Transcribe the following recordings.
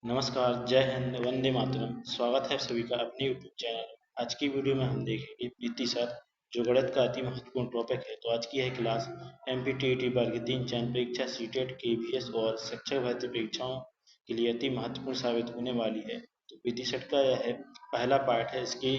नमस्कार, जय हिंद, वंदे मातरम। स्वागत है सभी का अपने यूट्यूब चैनल। आज की वीडियो में हम देखेंगे प्रीति सर, जो गणित का अति महत्वपूर्ण टॉपिक है। तो आज की है क्लास एमपीटीईटी वर्ग 3 चयन परीक्षा सीटेट केवीएस और शिक्षक भर्ती परीक्षाओं के लिए अति महत्वपूर्ण साबित होने वाली है। तो प्रीति सर का यह है पहला पार्ट है। इसकी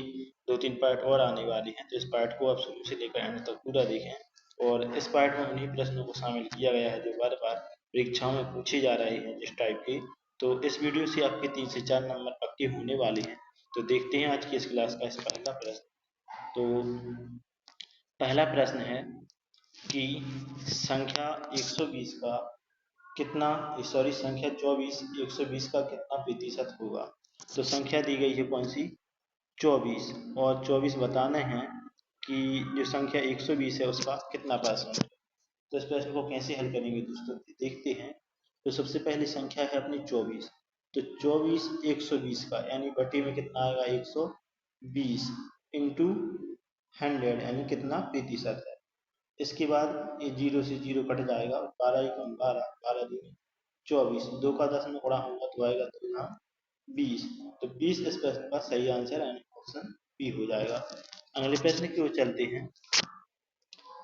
2-3 पार्ट और आने वाले हैं, तो इस पार्ट को आप शुरू से लेकर एंड तक पूरा देखें। और इस पार्ट में उन्हीं प्रश्नों को शामिल किया गया है जो बार बार परीक्षाओं में पूछे जा रहे हैं इस टाइप के। तो इस वीडियो से आपके 3 से 4 नंबर पक्के होने वाले हैं। तो देखते हैं आज की इस क्लास का इस पहला प्रश्न। तो पहला प्रश्न है कि संख्या 120 का कितना संख्या 24 120 का कितना प्रतिशत होगा। तो संख्या दी गई है कौन सी, 24, और 24 बताना है कि जो संख्या 120 है उसका कितना परसेंट है। तो इस प्रश्न को कैसे हल करेंगे दोस्तों, देखते हैं। तो सबसे पहली संख्या है अपनी 24। तो 24 120 का यानी बटे में कितना आएगा, 120 इंटू 100 यानी कितना प्रतिशत है। इसके बाद ये जीरो से जीरो कट जाएगा, 12 एकम 12, 12 दूनी 24, 2 का 10 में गुणा होगा तो आएगा 2 यहाँ 20। तो 20 इस प्रश्न का सही आंसर यानी ऑप्शन बी हो जाएगा। अगले प्रश्न की ओर चलते हैं।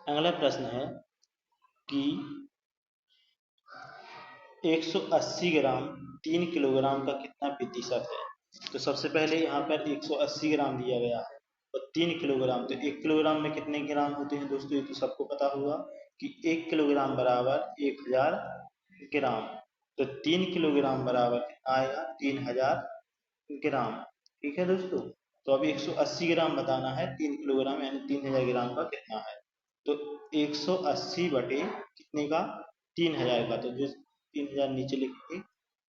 अगला प्रश्न है कि 180 ग्राम 3 किलोग्राम का कितना प्रतिशत है। तो सबसे पहले यहाँ पर 180 ग्राम दिया गया है और 3 किलोग्राम, तो 1 किलोग्राम में कितने ग्राम होते हैं दोस्तों, ये तो सबको पता होगा कि 1 किलोग्राम बराबर 1000 ग्राम। तो 3 किलोग्राम बराबर कितना आएगा, 3000 ग्राम। ठीक है दोस्तों। तो अभी 180 ग्राम बताना है, 3 किलोग्राम यानी 3000 ग्राम का कितना है। तो 180 बटे कितने का, 3000 का। तो जो 3000 नीचे लिखेंगे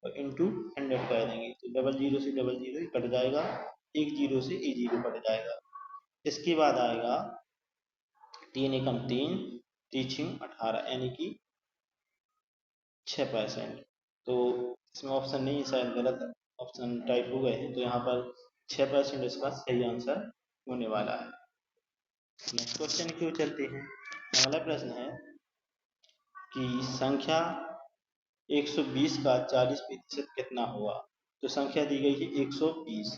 और इंटू 100 कर देंगे, तो डबल जीरो से डबल जीरो ही कट जाएगा, एक जीरो से एक जीरो कट जाएगा। इसके बाद आएगा 3 एकम 3, 3 18 यानी कि 6%। तो इसमें ऑप्शन नहीं है, शायद गलत ऑप्शन टाइप हो गए हैं। तो यहाँ पर 6% इसका सही आंसर होने वाला है। नेक्स्ट क्वेश्चन की ओर चलते हैं। अगला प्रश्न है कि संख्या 120 का 40% कितना हुआ। तो संख्या दी गई है 120।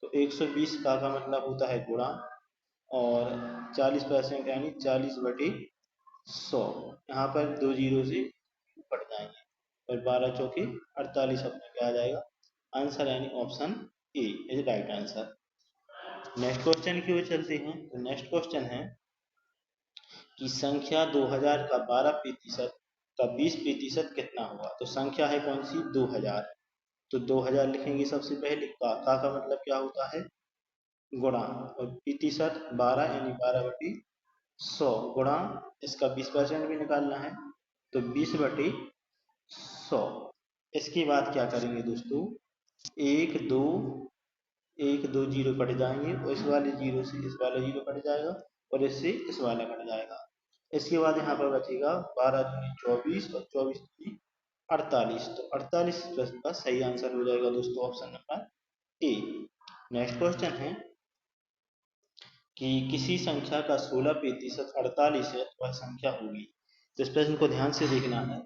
तो 120 का मतलब होता है गुणा, और 40% यानी 40 बटे 100। यहाँ पर दो जीरो से कट जाएंगे और 12 चौके 48 अपने क्या आ जाएगा आंसर, यानी option A is right answer. Next question की ओर चलते हैं। तो नेक्स्ट क्वेश्चन है कि संख्या 2000 का 12% का 20% कितना हुआ। तो संख्या है कौन सी, 2000। तो 2000 लिखेंगे सबसे पहले, का मतलब क्या होता है, गुणा, और प्रतिशत 12 यानी 12 बटे 100 गुणा, इसका 20% भी निकालना है तो 20 बटे 100। इसके बाद क्या करेंगे दोस्तों, एक दो जीरो कट जाएंगे और इस वाले जीरो से इस वाला जीरो कट जाएगा और इससे इस वाला कट जाएगा। इसके बाद यहाँ पर बचेगा 12 दूनी 24 और 24 दूनी 48। तो 48 प्रश्न का सही आंसर हो जाएगा दोस्तों option number A. Next question है कि किसी संख्या का 16% 48 है तो वह संख्या होगी। तो इस प्रश्न को ध्यान से देखना है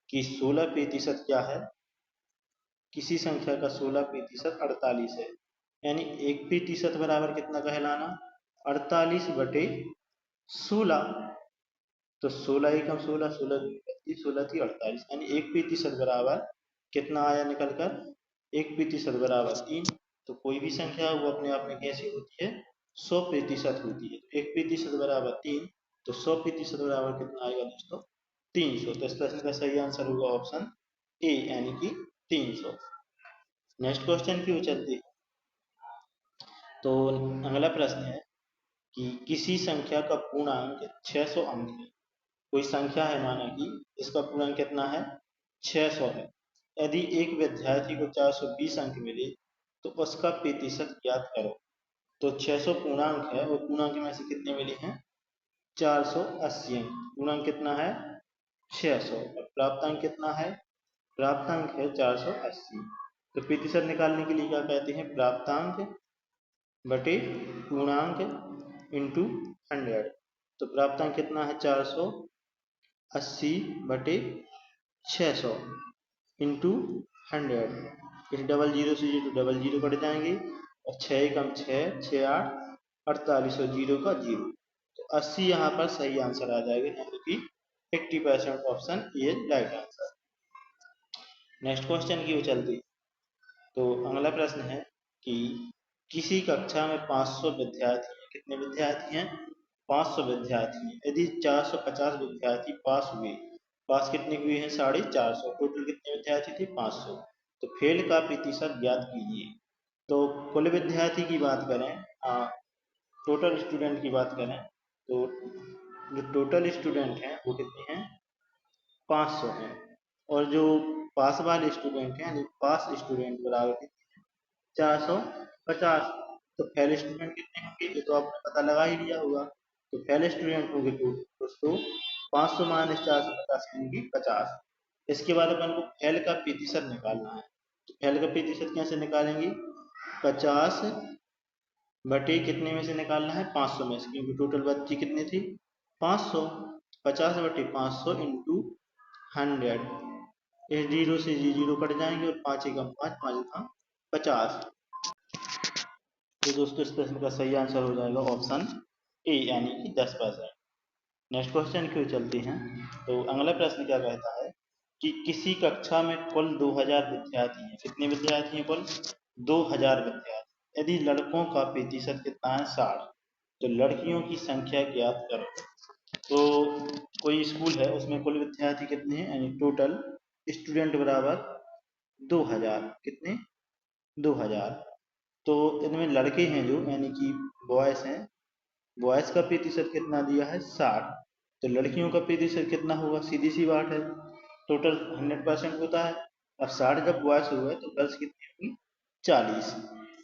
कि 16% क्या है, किसी संख्या का 16% 48 है, यानी 1% बराबर कितना कहलाना, 48 बटे 16। तो 16 एकम 16, 16 दूनी 32, 16 थी 48, यानी 1% बराबर कितना आया निकल कर, 1% बराबर 3। तो कोई भी संख्या वो अपने आप में कैसी होती है, 100% होती है। तो 1% बराबर 3, तो 100% बराबर कितना आएगा दोस्तों, 300। तो इस प्रश्न का सही आंसर होगा ऑप्शन ए यानी कि 300। नेक्स्ट क्वेश्चन की ओर चलते हैं। तो अगला प्रश्न है कि किसी संख्या का पूर्णांक 600 अंक है। कोई संख्या है, माना कि इसका पूर्णांक कितना है, 600 है। यदि एक विद्यार्थी को 420 अंक मिले तो उसका प्रतिशत ज्ञात करो। तो 600 पूर्णांक है, वो पूर्णांक में से कितने मिले हैं, 480 अंक। पूर्णांक कितना है, 600, और प्राप्तांक कितना है, प्राप्तांक है 480। तो प्रतिशत निकालने के लिए क्या कहते हैं, प्राप्तांक बटे पूर्णांक इंटू 100। तो प्राप्तांक कितना है, 480 बटे 600 इंटू 100। इस डबल जीरो से ये तो डबल जीरो कट जाएंगे और 6 एकम 6, 6 8 48 और जीरो का जीरो, तो 80 यहाँ पर सही आंसर आ जाएगा, यानी कि 80% option A right answer. Next question की ओर चलते हैं। तो अगला प्रश्न है कि किसी कक्षा में 500 विद्यार्थी हैं। कितने विद्यार्थी हैं? 500 विद्यार्थी हैं। यदि 450 विद्यार्थी पास हुए, पास कितने हुए हैं? 450। टोटल कितने विद्यार्थी थे? 500। तो फेल का प्रतिशत ज्ञात कीजिए। तो कुल विद्यार्थी की बात करें, टोटल स्टूडेंट की बात करें, तो जो टोटल स्टूडेंट हैं वो कितने हैं? 500 हैं। और जो पास वाले स्टूडेंट हैं, पास स्टूडेंट बराबर 450। तो फेल स्टूडेंट कितने होंगे? ये तो आपने पता लगा ही लिया होगा। तो फेल स्टूडेंट होंगे तो दोस्तों 500 माइनस 450 यानी कि 50। इसके बाद अपन को फेल का प्रतिशत निकालना है। तो फेल का प्रतिशत कैसे निकालेंगे? 50 बटे कितने में से निकालना है? 500 में से, क्योंकि टोटल बच्चे कितने थे? 500। 50 बटे 500 इंटू 100। इस जीरो से ये जीरो कट जाएंगे और 5 एकम 5, 5 एकम 50। तो दोस्तों इस प्रश्न का सही आंसर हो जाएगा ऑप्शन ए, यानी कि 10%। नेक्स्ट क्वेश्चन की ओर चलते हैं। तो अगला प्रश्न क्या कहता है कि किसी कक्षा में कुल 2000 विद्यार्थी हैं। कितने विद्यार्थी हैं? कुल 2000 विद्यार्थी। यदि लड़कों का प्रतिशत कितना है? 60। तो लड़कियों की संख्या ज्ञात करो। तो कोई स्कूल है, उसमें कुल विद्यार्थी कितने हैं? यानी टोटल स्टूडेंट बराबर 2000। कितने? 2000। तो इनमें लड़के हैं जो, यानी कि बॉयज हैं, बॉयज का प्रतिशत कितना दिया है? 60। तो लड़कियों का प्रतिशत कितना होगा? सीधी सी बात है, टोटल 100% होता है। अब 60 जब बॉयज हुए तो गर्ल्स कितनी होगी? 40।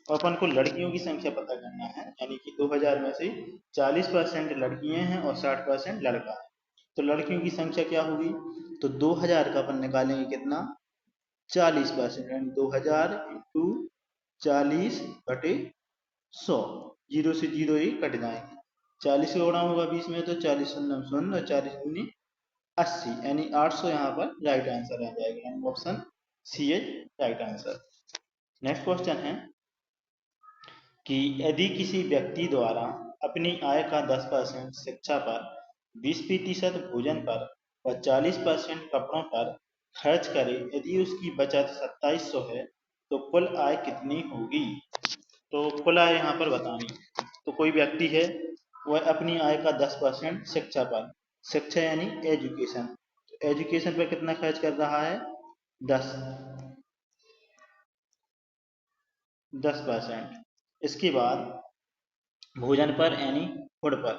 और अपन को लड़कियों की संख्या पता करना है, यानी कि 2000 में से 40% लड़कियां हैं और 60% लड़का है। तो लड़कियों की संख्या क्या होगी? तो 2000 का अपन निकालेंगे कितना? 40%, यानी 2000 इंटू 40 बटे 100। जीरो से जीरो ही कट जाएंगे। 40 का गुणा होगा 20 में, तो 40 शून्य शून्य और 40 दूनी 80, यानी 800 यहाँ पर राइट आंसर आ जाएगा, यानी option C is right answer. Next question है कि यदि किसी व्यक्ति द्वारा अपनी आय का 10% शिक्षा पर, 20% भोजन पर और 40% कपड़ों पर खर्च करे, यदि उसकी बचत 2700 है, तो कुल आय कितनी होगी? तो कुल आय यहाँ पर बतानी। तो कोई व्यक्ति है, वह अपनी आय का 10% शिक्षा पर, शिक्षा यानी एजुकेशन, तो एजुकेशन पर कितना खर्च कर रहा है? 10%। इसके बाद भोजन पर यानी फूड पर,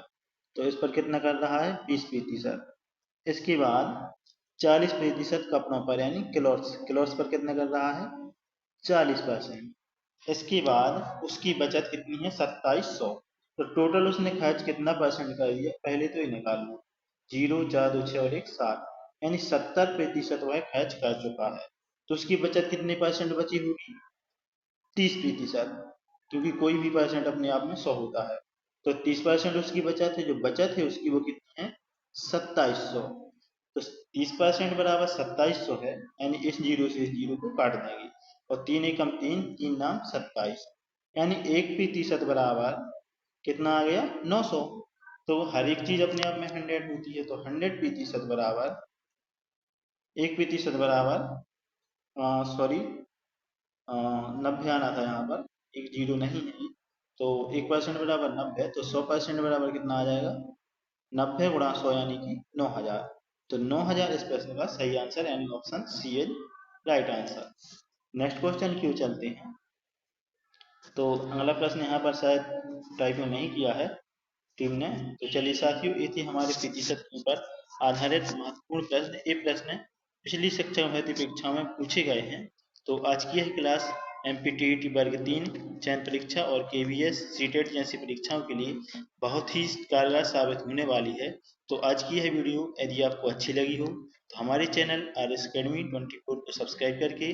तो इस पर कितना कर रहा है? 20%। इसके बाद 40% कपड़ों पर यानी क्लॉथ्स, क्लॉथ्स पर कितना कर रहा है? 40%। इसके बाद उसकी बचत कितनी है? 2700। तो टोटल उसने खर्च कितना परसेंट कर दिया? पहले तो ये निकाल लो, 0 4 2 6 और 1 7, यानी 70% वह खर्च कर चुका है। तो उसकी बचत कितने परसेंट बची होगी? 30%, क्योंकि कोई भी परसेंट अपने आप में 100 होता है। तो 30% उसकी बचत है, जो बचत है उसकी वो कितनी है? 2700। तो 30% बराबर 2700 है, यानी इस जीरो से इस जीरो को काट देंगे और 3 एकम 3, 3 नाम 27, यानी 1% बराबर कितना आ गया? 900। तो हर एक चीज अपने आप में 100 होती है, तो 100% बराबर 1% बराबर, सॉरी 90 आना था यहाँ पर, एक जीरो नहीं है। तो 1% बराबर 90, तो 100% बराबर कितना आ जाएगा? 90 गुणा 100 यानी कि 9000। तो 9000 इस प्रश्न का सही आंसर, यानी option C is right answer. Next question क्यों चलते हैं। तो अगला प्रश्न यहाँ पर शायद टाइप में नहीं किया है टीम ने। तो चलिए साथियों, ये थी हमारे प्रतिशत के ऊपर आधारित महत्वपूर्ण प्रश्न। ये प्रश्न पिछली शिक्षक भर्ती परीक्षाओं में पूछे गए हैं। तो आज की यह क्लास एमपीटीईटी वर्ग 3 चयन परीक्षा और केवीएस सीटेट जैसी परीक्षाओं के लिए बहुत ही कारगर साबित होने वाली है। तो आज की यह वीडियो यदि आपको अच्छी लगी हो तो हमारे चैनल RS Academy 24 को सब्सक्राइब करके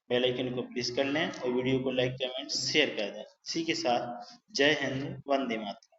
बेल आइकन को प्रेस कर लें और वीडियो को लाइक कमेंट शेयर कर दें। इसी के साथ जय हिंद, वंदे मातरम।